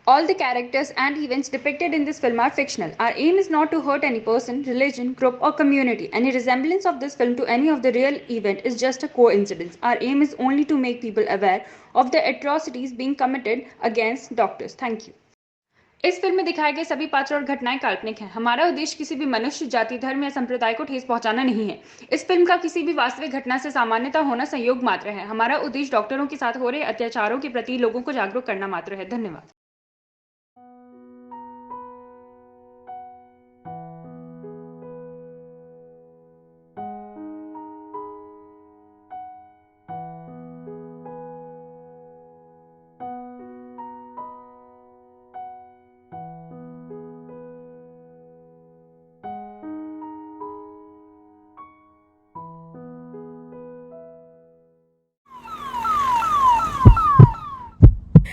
All the characters and events depicted in this film are fictional. Our aim is not to hurt any person, religion, group, or community. Any resemblance of this film to any of the real event is just a coincidence. Our aim is only to make people aware of the atrocities being committed against doctors. Thank you. इस film में दिखाए गए सभी पात्र और घटनाएं काल्पनिक हैं। हमारा उद्देश्य किसी भी मनुष्य, जाति, धर्म या संप्रदाय को ठेस पहुंचाना नहीं है। इस फिल्म का किसी भी वास्तविक घटना से सामान्यता होना संयोग मात्र है। हमारा उद्देश्य डॉक्टरों के साथ हो रहे अत्याचारों के प्रति लोगों को जागरूक करना मात्र है। धन्यवाद।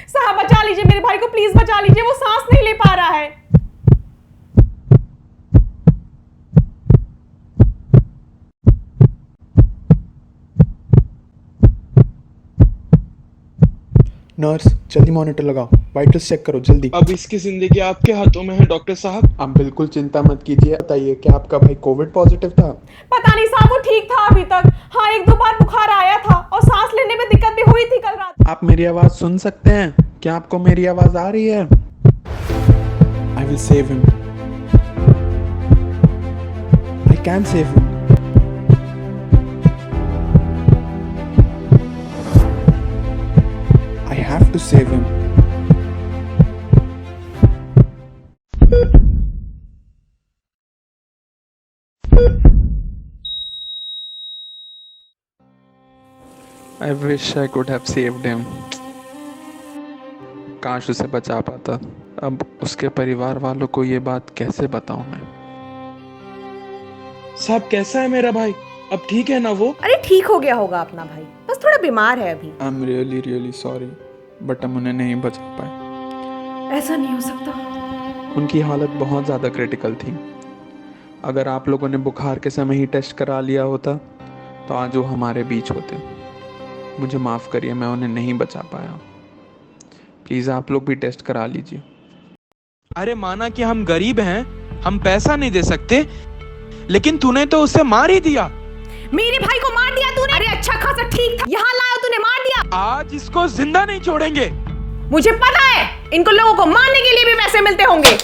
साहब बचा लीजिए, मेरे भाई को प्लीज बचा लीजिए, वो सांस नहीं ले पा रहा है। नर्स जल्दी मॉनिटर लगाओ, वाइटल्स चेक करो जल्दी। अब इसकी जिंदगी आपके हाथों में है डॉक्टर साहब। आप बिल्कुल चिंता मत कीजिए। बताइए क्या आपका भाई कोविड पॉजिटिव था? पता नहीं साहब, वो ठीक था अभी तक। हाँ, 1-2 बार बुखार आया था और सांस लेने में दिक्कत भी हुई थी कल रात। आप मेरी आवाज सुन सकते हैं? क्या आपको मेरी आवाज आ रही है? I will save him. I can save him. I have to save him. I wish I could have saved him. काश उसे बचा पाता। अब उसके परिवार वालों को ये बात कैसे बताऊं मैं? साहब कैसा है मेरा भाई? अब ठीक है ना वो? अरे ठीक हो गया होगा अपना भाई, बस थोड़ा बीमार है अभी। I am really sorry, but हम उन्हें नहीं बचा पाए। ऐसा नहीं हो सकता। उनकी हालत बहुत ज़्यादा क्रिटिकल थी। अगर आप लोगों ने बुखार के समय ही टेस्ट करा लिया होता तो आज वो हमारे बीच होते। मुझे माफ़ करिए, मैं उन्हें नहीं बचा पाया। प्लीज़ आप लोग भी टेस्ट करा लीजिए। अरे माना कि हम गरीब हैं, हम पैसा नहीं दे सकते, लेकिन तूने तो उसे मार ही दिया। मेरे भाई को मार दिया तूने? अरे अच्छा खासा ठीक था, यहाँ लाया तूने मार दिया। आज इसको जिंदा नहीं छोड़ेंगे। मुझे पता है इनको लोगों को मारने के लिए भी पैसे मिलते होंगे।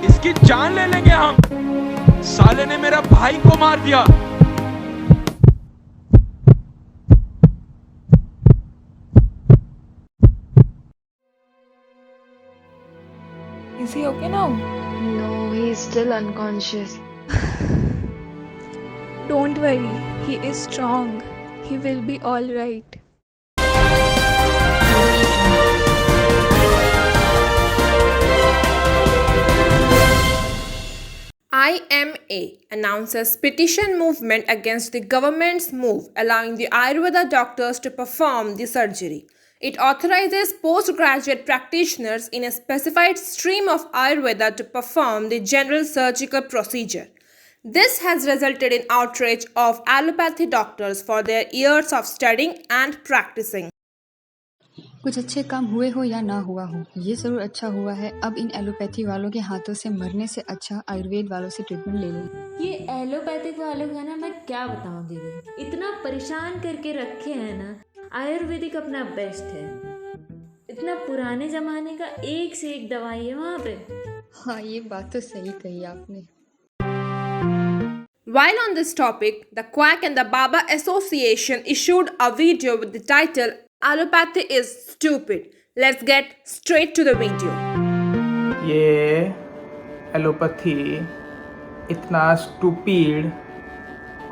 इसकी जान ले लेंगे हम। साले ने मेरा भाई को मार दिया। Is he okay now? No, he's still unconscious. Don't worry, he is strong. He will be all right. IMA announces petition movement against the government's move allowing the Ayurveda doctors to perform the surgery. It authorizes postgraduate practitioners in a specified stream of Ayurveda to perform the general surgical procedure. This has resulted in outrage of allopathy doctors for their years of studying and practicing. कुछ अच्छे काम हुए हो या ना हुआ हो, ये ज़रूर अच्छा हुआ है। अब इन एलोपैथी वालों के हाथों से मरने से अच्छा आयुर्वेद वालों से ट्रीटमेंट ले लो। ये एलोपैथिक वालों का ना मैं क्या बताऊं दीदी, इतना परेशान करके रखे हैं ना। आयुर्वेदिक अपना बेस्ट है, इतना पुराने जमाने का एक से एक दवाई है वहाँ पे। हाँ, ये बात तो सही कही आपने। While on this topic, the Quack and the Baba Association issued a video with the title Allopathy is Stupid. Let's get straight to the video. ये एलोपैथी इतना स्टूपिड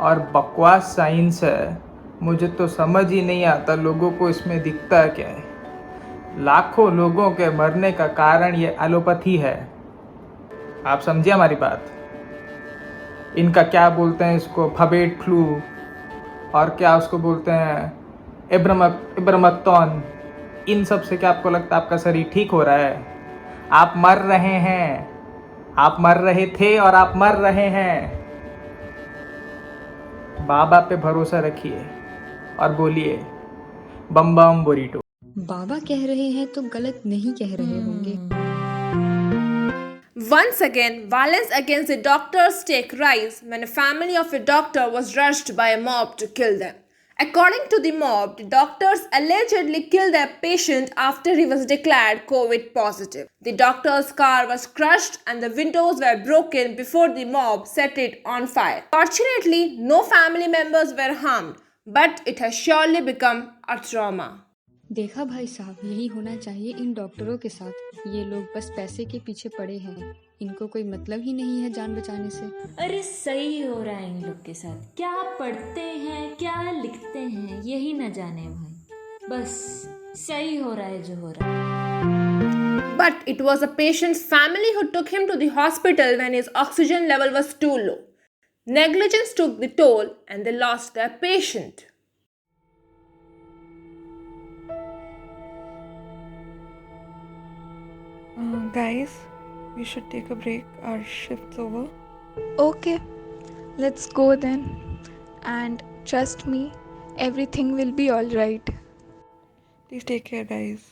और बकवास साइंस है, मुझे तो समझ ही नहीं आता लोगों को इसमें दिखता क्या है। लाखों लोगों के मरने का कारण ये एलोपैथी है। आप समझिए हमारी बात। इनका क्या बोलते हैं इसको, फबेट फ्लू, और क्या उसको बोलते हैं इब्रमक्तौन। इन सब से क्या आपको लगता है आपका शरीर ठीक हो रहा है? आप मर रहे हैं, आप मर रहे थे और आप मर रहे हैं। बाबा पे भरोसा रखिए, और बोलिए बम बम बुरीटो। बाबा कह रहे हैं तो गलत नहीं कह रहे होंगे। Once again, violence against the doctors take rise when a family of a doctor was rushed by a mob to kill them. According to the mob, the doctors allegedly killed their patient after he was declared COVID positive. The doctor's car was crushed and the windows were broken before the mob set it on fire. Fortunately, no family members were harmed, but it has surely become a trauma. देखा भाई साहब, यही होना चाहिए इन डॉक्टरों के साथ। ये लोग बस पैसे के पीछे पड़े हैं, इनको कोई मतलब ही नहीं है जान बचाने से। अरे सही हो रहा है इन लोग के साथ, क्या पढ़ते हैं क्या लिखते हैं यही न जाने भाई, बस सही हो रहा है जो हो रहा है। But it was a patient's family who took him to the hospital when his oxygen level was too low. Negligence took the toll and they lost their patient. Guys, we should take a break. Our shift's over. Okay, let's go then. And trust me, everything will be all right. Please take care, guys.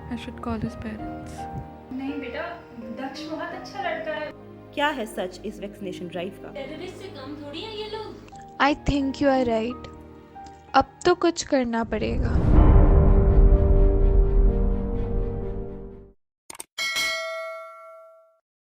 I should call his parents. नहीं बेटा, दक्ष बहुत अच्छा लड़का है। क्या है सच इस vaccination drive का? टेररिस्ट से कम थोड़ी है ये लोग। I think you are right. अब तो कुछ करना पड़ेगा।